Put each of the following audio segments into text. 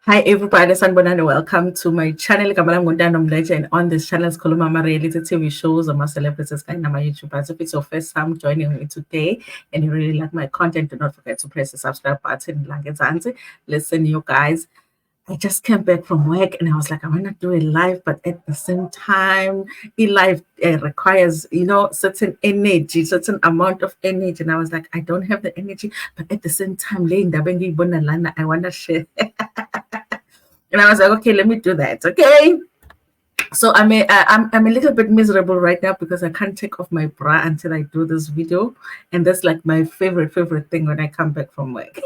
Hi everybody, sanibonani. Welcome to my channel. Igama lami nguNtando Mleje, and on this channel sikhuluma ama-reality TV shows, ama-celebrities kanye nama-YouTubers. If it's your first time joining me today and you really like my content, do not forget to press the subscribe button. Listen, you guys, I just came back from work and I was like, I want to do a live, but at the same time, live requires, certain energy, certain amount of energy. And I was like, I don't have the energy, but at the same time, I want to share. And I was like, okay, let me do that. Okay. So I'm a little bit miserable right now because I can't take off my bra until I do this video. And that's like my favorite thing when I come back from work.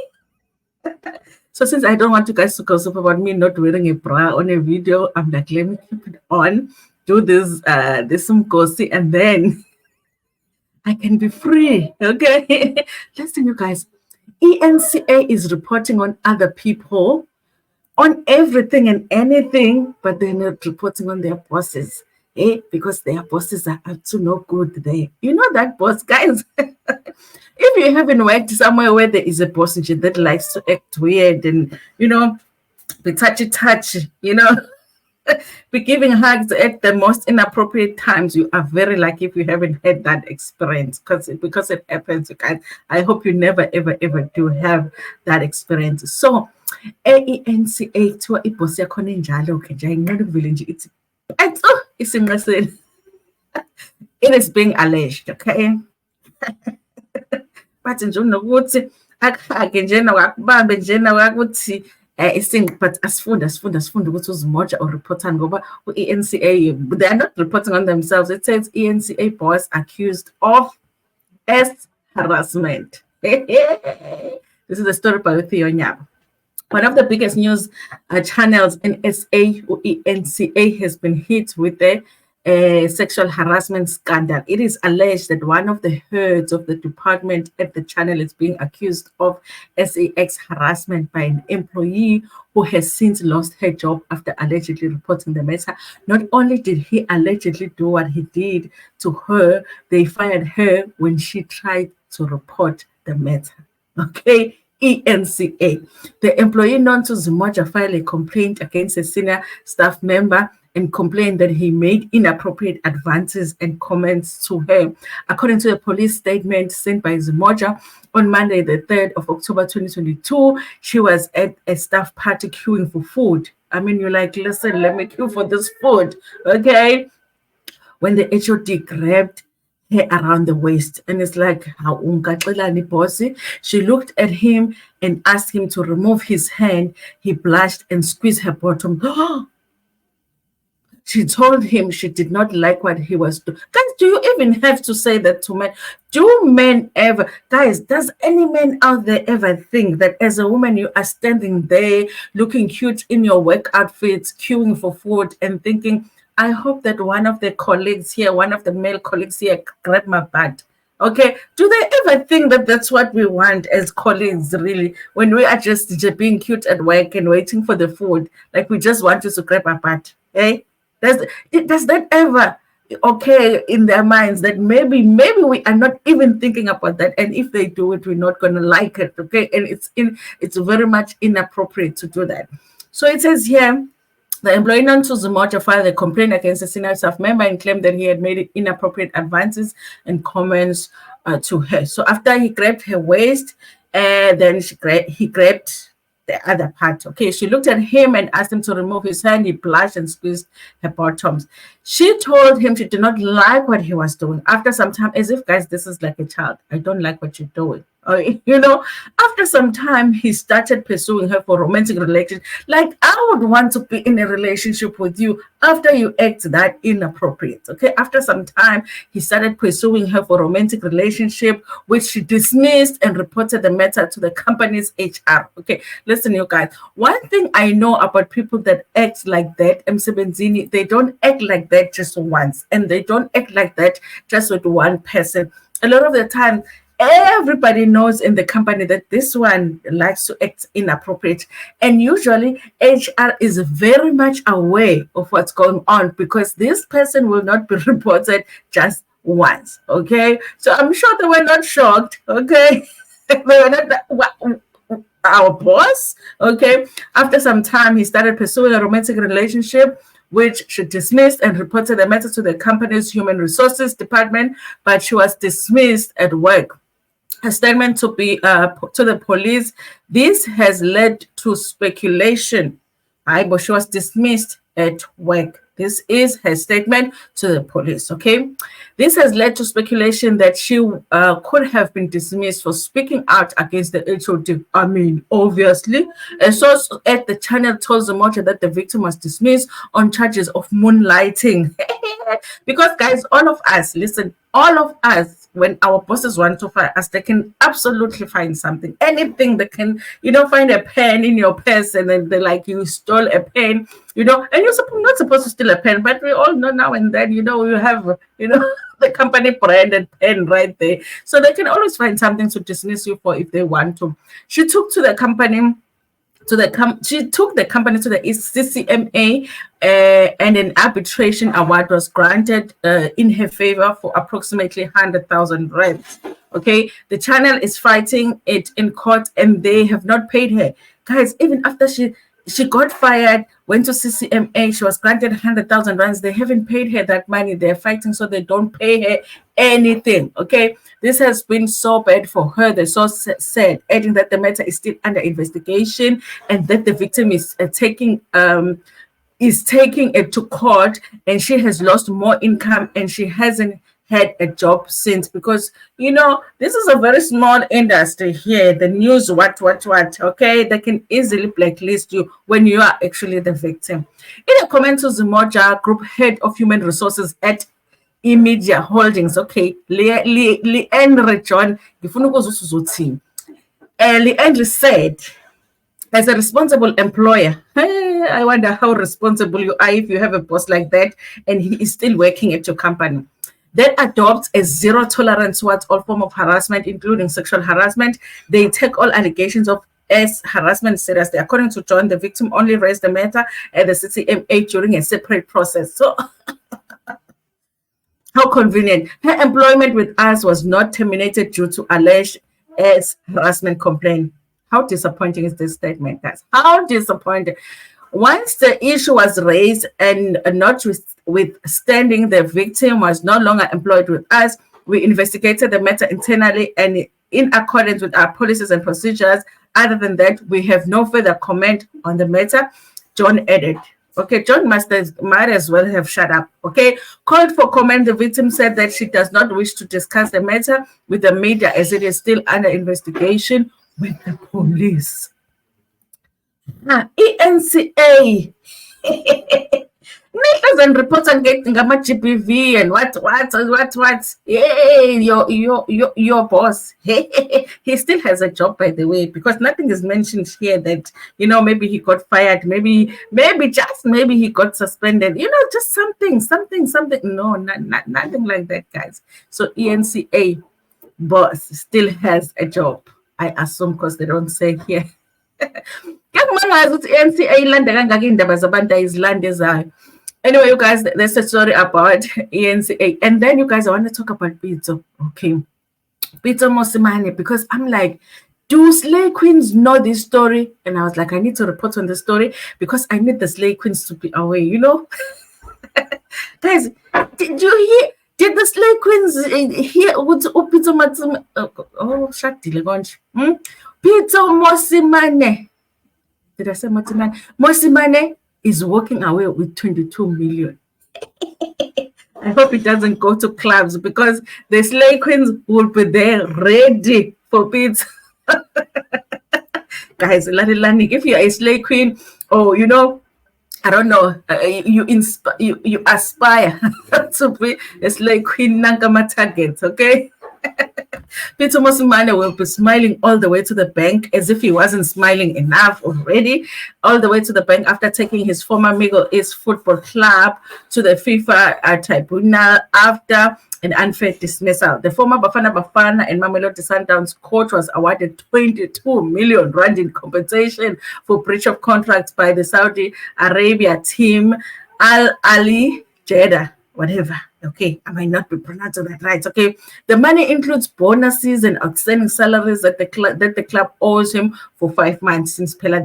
So since I don't want you guys to gossip about me not wearing a bra on a video, I'm like, let me keep it on, do this some gossip, and then I can be free. Okay. Listen, you guys, ENCA is reporting on other people on everything and anything, but they're not reporting on their bosses. Because their bosses are up to no good there. You know that boss, guys. If you haven't worked somewhere where there is a boss that likes to act weird and, be touchy, be giving hugs at the most inappropriate times, you are very lucky if you haven't had that experience because it happens, you guys. I hope you never, ever, ever do have that experience. So, ENCA kuthiwa ibhosi yakhona injalo ke nje ayinqeni ukuvele nje ithi isinqeseni. It is being alleged, okay? Bathi nje unokuthi akuhage njena wakubambe njena wakuthi but asifunda ukuthi uzimoja or reportani ngoba u-ENCA, they are not reporting on themselves. It says ENCA boss accused of harassment. This is a story by Theo Nyaba. One of the biggest news channels in SA, ENCA, has been hit with a sexual harassment scandal. It is alleged that one of the heads of the department at the channel is being accused of sex harassment by an employee who has since lost her job after allegedly reporting the matter. Not only did he allegedly do what he did to her, they fired her when she tried to report the matter. Okay. ENCA. The employee known to Zimoja filed a complaint against a senior staff member and complained that he made inappropriate advances and comments to her. According to a police statement sent by Zimoja on Monday, the 3rd of October 2022, she was at a staff party queuing for food. I mean, you're like, listen, let me queue for this food, okay? When the HOD grabbed her around the waist, and it's like, bossy. She looked at him and asked him to remove his hand. He blushed and squeezed her bottom. She told him she did not like what he was doing. Guys, do you even have to say that to men? Do men ever, guys, does any man out there ever think that as a woman you are standing there looking cute in your work outfits, queuing for food and thinking, I hope that one of the colleagues here, one of the male colleagues here, grab my butt. Okay, do they ever think that that's what we want as colleagues, really, when we are just being cute at work and waiting for the food? Like we just want you to grab our butt, eh? Does that ever okay in their minds that maybe we are not even thinking about that, and if they do it, we're not going to like it, okay? And it's very much inappropriate to do that. So it says here, the employee known to Zimoja filed a complaint against a senior staff member and claimed that he had made inappropriate advances and comments to her. So after he grabbed her waist, then he grabbed the other part. Okay, she looked at him and asked him to remove his hand. He blushed and squeezed her bottoms. She told him she did not like what he was doing. After some time, as if, guys, this is like a child. I don't like what you're doing. After some time, he started pursuing her for romantic relations. Like, I would want to be in a relationship with you after you act that inappropriate. Okay, after some time, he started pursuing her for romantic relationship, which she dismissed and reported the matter to the company's HR. Okay, listen, you guys. One thing I know about people that act like that, Msebenzini, they don't act like that just once, and they don't act like that just with one person. A lot of the time, everybody knows in the company that this one likes to act inappropriate, and usually HR is very much aware of what's going on because this person will not be reported just once. Okay, so I'm sure they were not shocked. Okay, they were not our boss. Okay. After some time, he started pursuing a romantic relationship, which she dismissed and reported the matter to the company's human resources department, but she was dismissed at work. A statement to the police. This has led to speculation. But she was dismissed at work. This is her statement to the police. Okay, this has led to speculation that she could have been dismissed for speaking out against the HOD. I mean, obviously, a source at the channel told Zamoja that the victim was dismissed on charges of moonlighting. Because, guys, all of us, listen, all of us, when our bosses want to fire us, they can absolutely find something, anything. They can, find a pen in your purse, and then they like, you stole a pen, and you're not supposed to steal a pen, but we all know now and then, you have, the company branded pen right there. So they can always find something to dismiss you for if they want to. She took the company to the CCMA, and an arbitration award was granted in her favor for approximately 100,000 rands. Okay, the channel is fighting it in court, and they have not paid her. Guys, even after she got fired, went to CCMA, she was granted 100,000 rands. They haven't paid her that money. They're fighting so they don't pay her anything. Okay, this has been so bad for her, the source said, adding that the matter is still under investigation and that the victim is taking it to court, and she has lost more income and she hasn't had a job since, because this is a very small industry here, the news, what, okay, they can easily blacklist you when you are actually the victim. In a comment to Zamoja, group head of human resources at Media Holdings, okay, Leandre John, Leandre said, as a responsible employer, I wonder how responsible you are if you have a boss like that and he is still working at your company, that adopts a zero tolerance towards all form of harassment, including sexual harassment. They take all allegations of harassment seriously. According to John, the victim only raised the matter at the CCMA during a separate process. So, how convenient. Her employment with us was not terminated due to alleged harassment complaint. How disappointing is this statement, guys? How disappointing. Once the issue was raised and notwithstanding the victim was no longer employed with us, we investigated the matter internally and in accordance with our policies and procedures. Other than that, we have no further comment on the matter, John added. Okay, John might as well have shut up. Okay, called for comment, the victim said that she does not wish to discuss the matter with the media as it is still under investigation with the police. ENCA and reports and getting a GBV and what your boss he still has a job, by the way, because nothing is mentioned here that maybe he got fired, maybe he got suspended, just something. No, nothing like that, guys. So ENCA boss still has a job, I assume, because they don't say here. Anyway, you guys, that's a story about ENCA. And then, you guys, I want to talk about Pitso. Okay. Pitso Mosimane, because I'm like, do slay queens know this story? And I was like, I need to report on the story because I need the slay queens to be away, Guys, did you hear? Did the slay queens hear what Pitso Mosimane? Oh, shut the launch. Pitso Mosimane. Did I say Mosimane? Mosimane is walking away with 22 million. I hope it doesn't go to clubs because the slay queens will be there ready for Pitso. Guys, if you're a slay queen, or I don't know, you aspire to be a slay queen, Nankama target, okay? Pitso Mosimane will be smiling all the way to the bank, as if he wasn't smiling enough already, all the way to the bank after taking his former Middle East football club to the FIFA tribunal after an unfair dismissal. The former Bafana and Mamelodi Sundowns coach was awarded 22 million rand in compensation for breach of contracts by the Saudi Arabia team Al Ali Jeddah. whatever. Okay, I might not be pronouncing that right. Okay, the money includes bonuses and outstanding salaries that the club owes him for 5 months since Pella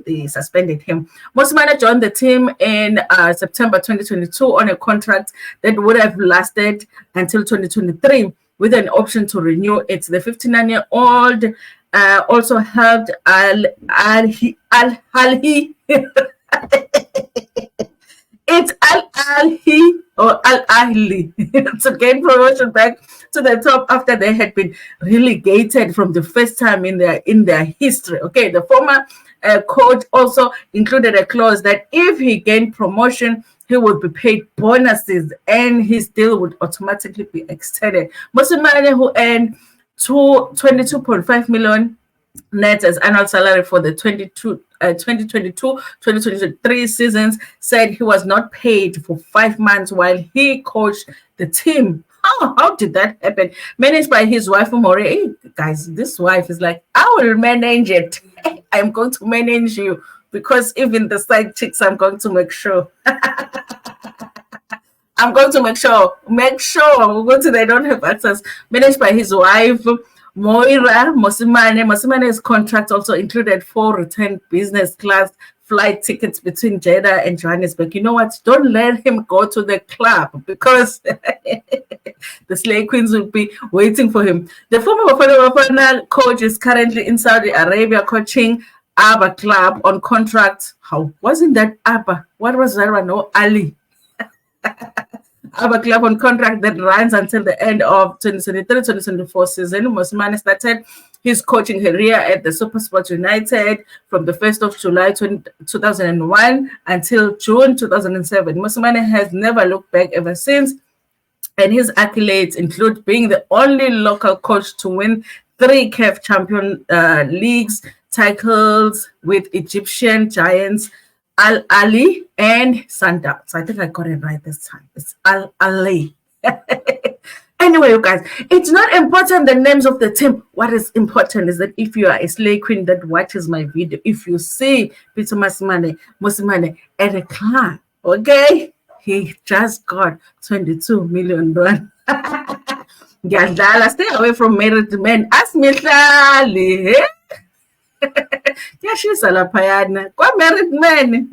they suspended him. Mosimane joined the team in September 2022 on a contract that would have lasted until 2023 with an option to renew it. The 59-year-old also helped Al-Halhi. It's Al-Ahli or Al-Ahli to gain promotion back to the top after they had been relegated from the first time in their history. Okay, the former coach also included a clause that if he gained promotion, he would be paid bonuses and his deal would automatically be extended. Mosimane, who earned 22.5 million net as annual salary for the 2022-2023 seasons, said he was not paid for 5 months while he coached the team. How did that happen? Managed by his wife, Umore. Hey, guys, this wife is like, I will manage it. I'm going to manage you because even the side chicks, I'm going to make sure. I'm going to make sure they don't have access. Managed by his wife, Moira Mosimane. Mosimane's contract also included 4 return business class flight tickets between Jeddah and Johannesburg. You know what? Don't let him go to the club because the Slay Queens will be waiting for him. The former Bafana coach is currently in Saudi Arabia coaching Abba Club on contract. How wasn't that Abba? What was that one? No, Ali. Abba Club on contract that runs until the end of 2023-2024 season. Mosimane started his coaching career at the SuperSport United from the 1st of July 2001 until June 2007. Mosimane has never looked back ever since, and his accolades include being the only local coach to win 3 CAF Champion Leagues titles with Egyptian giants Al-Ali and Zondo. So I think I got it right this time. It's Al-Ali. Anyway, you guys, it's not important the names of the team. What is important is that if you are a Slay Queen that watches my video, if you see Pitso Mosimane at a club, okay, he just got 22 million. Stay away from married men. Ask me, married men,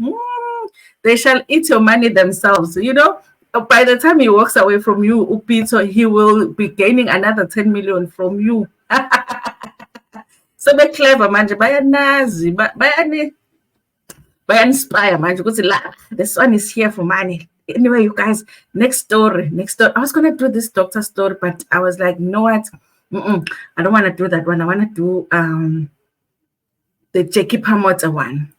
they shall eat your money themselves. You know, by the time he walks away from you, Upito, he will be gaining another 10 million from you. So be clever, man. Inspire, man. This one is here for money. Anyway, you guys, next story. I was gonna do this doctor story, but I was like, you know what? I don't want to do that one. I want to do the Jackie Phamotse one.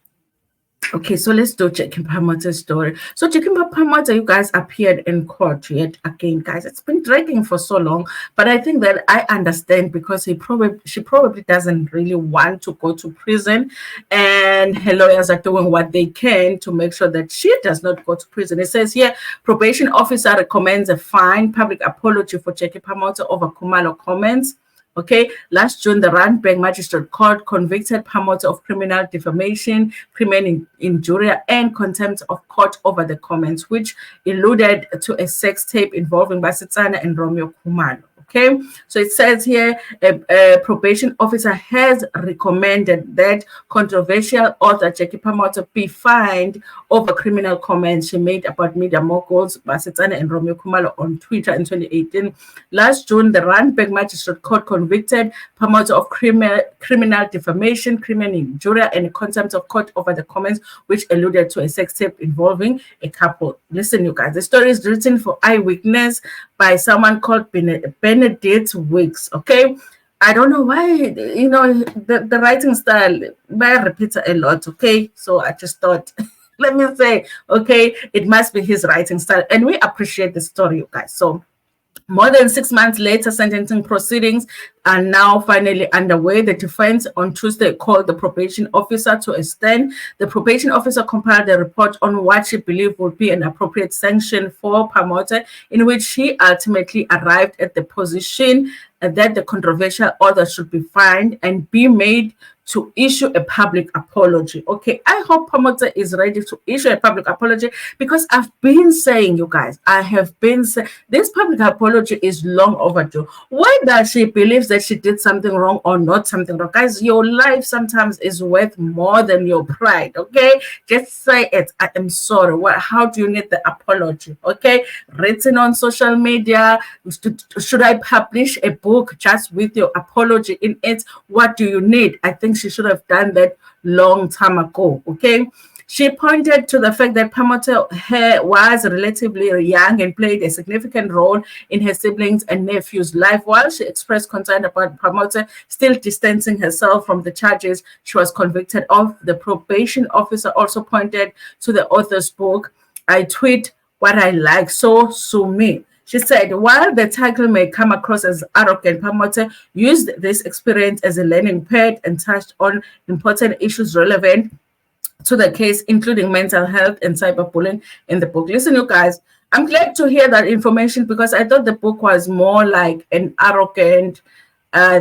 Okay, so let's do Jackie Phamotse's story. So Jackie Phamotse, you guys, appeared in court yet again, guys. It's been dragging for so long, but I think that I understand because she probably doesn't really want to go to prison, and her lawyers are doing what they can to make sure that she does not go to prison. It says here, probation officer recommends a fine, public apology for Jackie Phamotse over Khumalo comments. Okay, last June, the Randburg Magistrate Court convicted Phamotse of criminal defamation, criminal injury, and contempt of court over the comments, which alluded to a sex tape involving Basetsana and Romeo Khumalo. Okay, so it says here a probation officer has recommended that controversial author Jackie Phamotse be fined over criminal comments she made about media moguls Basetsana and Romeo Khumalo on Twitter in 2018. Last June, the Randburg Magistrate Court convicted Phamotse of criminal defamation, criminal injury, and contempt of court over the comments which alluded to a sex tape involving a couple. Listen, you guys, the story is written for Eyewitness by someone called Benedict Wicks. Okay, I don't know why, you know, the writing style, I repeat a lot. Okay, so I just thought, let me say, okay, it must be his writing style, and we appreciate the story, you guys. So more than 6 months later, sentencing proceedings are now finally underway. The defense on Tuesday called the probation officer to a stand. The probation officer compiled a report on what she believed would be an appropriate sanction for Phamotse, in which she ultimately arrived at the position that the controversial author should be fined and be made to issue a public apology. Okay, I hope Phamotse is ready to issue a public apology, because I've been saying, you guys, I have been saying this public apology is long overdue. Whether she believes that she did something wrong or not something wrong, guys, your life sometimes is worth more than your pride. Okay, just say it. I am sorry. How do you need the apology? Okay, written on social media. Should I publish a book just with your apology in it? What do you need? I think she should have done that long time ago. Okay, she pointed to the fact that Phamotse was relatively young and played a significant role in her siblings and nephew's life. While she expressed concern about Phamotse still distancing herself from the charges she was convicted of, the probation officer also pointed to the author's book, I Tweet What I Like, So Sue Me. She said, while the title may come across as arrogant, Phamotse used this experience as a learning pad and touched on important issues relevant to the case, including mental health and cyberbullying in the book. Listen, you guys, I'm glad to hear that information, because I thought the book was more like an arrogant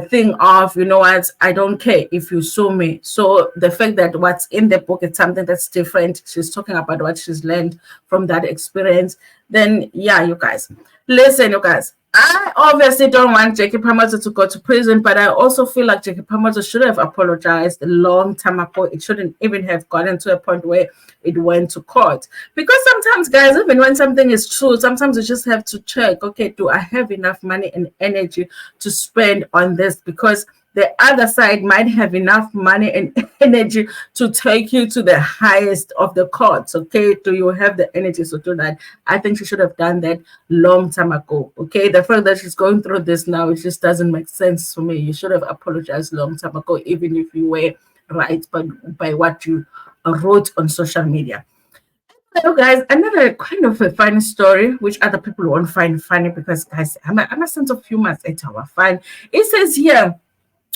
thing of, you know what, I don't care if you sue me. So the fact that what's in the book is something that's different, she's talking about what she's learned from that experience, then yeah, you guys. Listen, you guys, I obviously don't want Jackie Phamotse to go to prison, but I also feel like Jackie Phamotse should have apologized a long time ago. It shouldn't even have gotten to a point where it went to court. Because sometimes, guys, even when something is true, sometimes you just have to check, okay, do I have enough money and energy to spend on this? Because the other side might have enough money and energy to take you to the highest of the courts. Okay, do you have the energy to do that? I think she should have done that long time ago. Okay, the fact that she's going through this now, it just doesn't make sense to me. You should have apologized long time ago, even if you were right by what you wrote on social media. Hello, guys. Another kind of a funny story, which other people won't find funny, because, guys, I'm a sense of humor at our fun. It says here,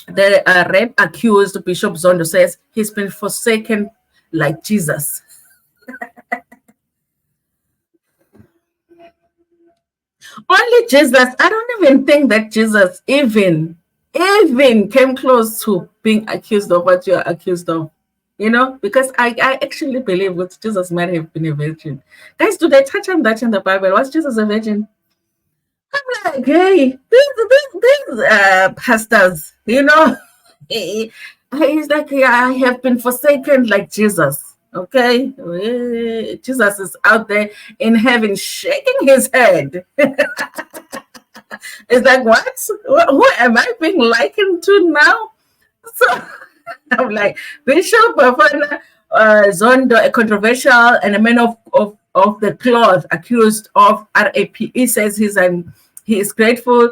the rape accused Bishop Zondo says he's been forsaken like Jesus. Only Jesus. I don't even think that Jesus even came close to being accused of what you're accused of. You know, because I actually believe that Jesus might have been a virgin. Guys, do they touch on that in the Bible? Was Jesus a virgin? I'm like, hey, these pastors, you know, he's like, yeah, I have been forsaken like Jesus. Okay, Jesus is out there in heaven shaking his head. It's like, what? Who am I being likened to now? So I'm like, Bishop Zondo, a controversial and a man of the cloth, accused of RAP. He says he is grateful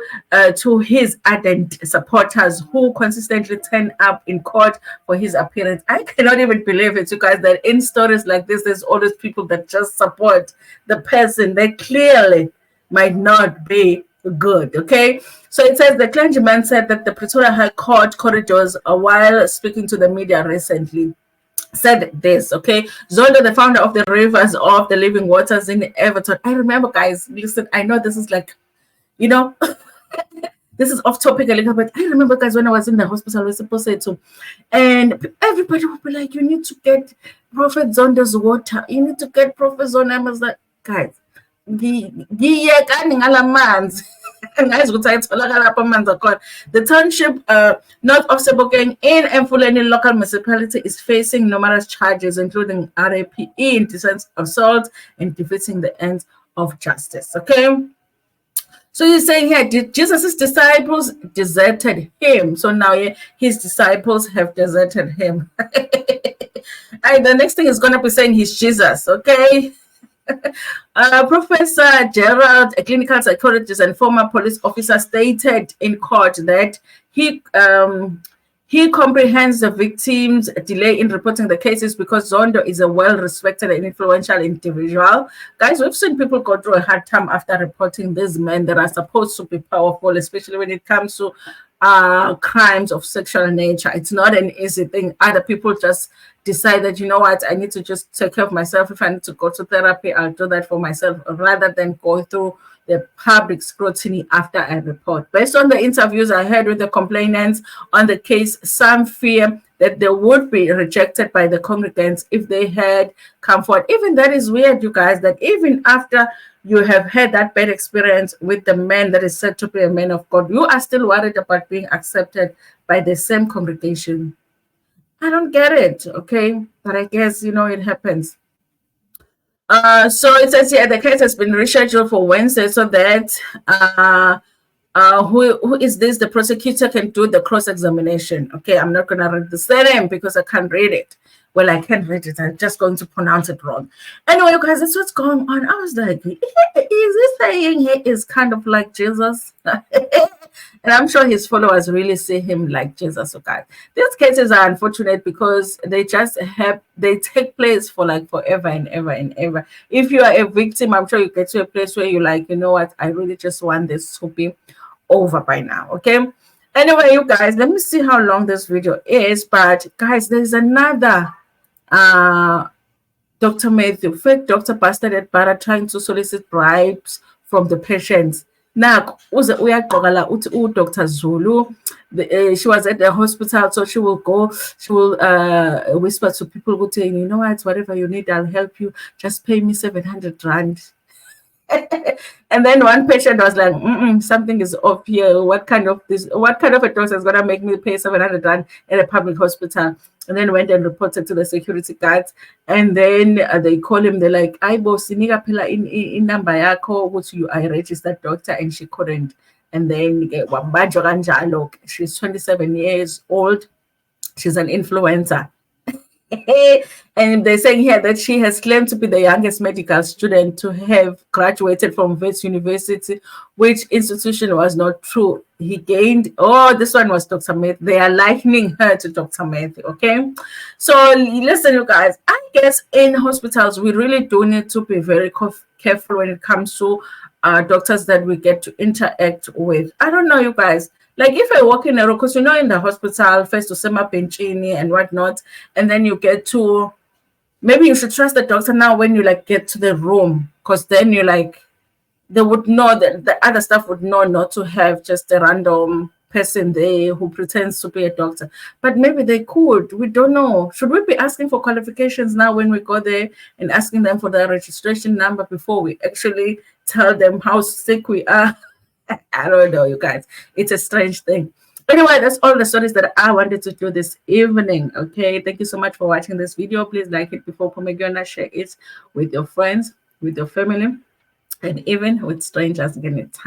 to his ardent supporters who consistently turn up in court for his appearance. I cannot even believe it, you guys, that in stories like this, there's always people that just support the person that clearly might not be good. Okay, so it says the clergyman said that the Pretoria High Court corridors, while speaking to the media recently, said this. Okay, Zondo, the founder of the Rivers of the Living Waters in Everton. I remember, guys, listen, I know this is like, you know, this is off topic a little bit. I remember, guys, when I was in the hospital, I was supposed to, and everybody would be like, you need to get Prophet Zondo's water. You need to get Prophet Zondo. I was like, guys, the township north of Sebokeng in Mfuleni local municipality is facing numerous charges, including RAPE, indecent assault, and defeating the ends of justice. Okay, so you're saying here, did Jesus' disciples deserted him? So now his disciples have deserted him. And the next thing is going to be saying he's Jesus. Okay. Professor Gerald, a clinical psychologist and former police officer, stated in court that he comprehends the victims' delay in reporting the cases because Zondo is a well-respected and influential individual. Guys, we've seen people go through a hard time after reporting these men that are supposed to be powerful, especially when it comes to crimes of sexual nature. It's not an easy thing. Other people just decide that, you know what, I need to just take care of myself. If I need to go to therapy, I'll do that for myself rather than go through the public scrutiny after I report. Based on the interviews I had with the complainants on the case, some fear that they would be rejected by the congregants if they had come forward. Even that is weird, you guys, that even after you have had that bad experience with the man that is said to be a man of God, you are still worried about being accepted by the same congregation. I don't get it, okay? But I guess, it happens. So it says here the case has been rescheduled for Wednesday so that who is this? The prosecutor can do the cross-examination. Okay, I'm not going to read the surname because I can't read it. Well, I can't read it. I'm just going to pronounce it wrong. Anyway, you guys, that's what's going on. I was like, is he saying he is kind of like Jesus? And I'm sure his followers really see him like Jesus. Okay, these cases are unfortunate because they take place for like forever and ever and ever. If you are a victim, I'm sure you get to a place where you're like, you know what, I really just want this to be over by now. Okay, anyway, you guys, let me see how long this video is. But guys, there's another Dr. Matthew, fake doctor busted at Bara trying to solicit bribes from the patients. Now, Dr. Zulu, she was at the hospital, so she will whisper to people saying, you know what, whatever you need, I'll help you. Just pay me 700 rand. And then one patient was like, something is off here. What kind of a doctor is gonna make me pay 700 rand at a public hospital? And then went and reported to the security guards. And then they call him. They're like, "I boss, sinika phela in number yako, which you are a registered doctor," and she couldn't. And then she's 27 years old. She's an influencer. And they're saying here that she has claimed to be the youngest medical student to have graduated from Wits University, which institution was not true. He gained, this one was Dr. Matthew. They are likening her to Dr. Matthew, okay? So listen, you guys, I guess in hospitals, we really do need to be very careful when it comes to doctors that we get to interact with. I don't know, you guys. Like if I walk in a room, because in the hospital, first to sema benchini and whatnot, and then you get to, maybe you should trust the doctor now when you like get to the room, because then you like, they would know that the other staff would know not to have just a random person there who pretends to be a doctor. But maybe they could. We don't know. Should we be asking for qualifications now when we go there and asking them for their registration number before we actually tell them how sick we are? I don't know, you guys. It's a strange thing. Anyway, that's all the stories that I wanted to do this evening. Okay, thank you so much for watching this video. Please like it before Pomegranate, share it with your friends, with your family, and even with strangers. Again, it's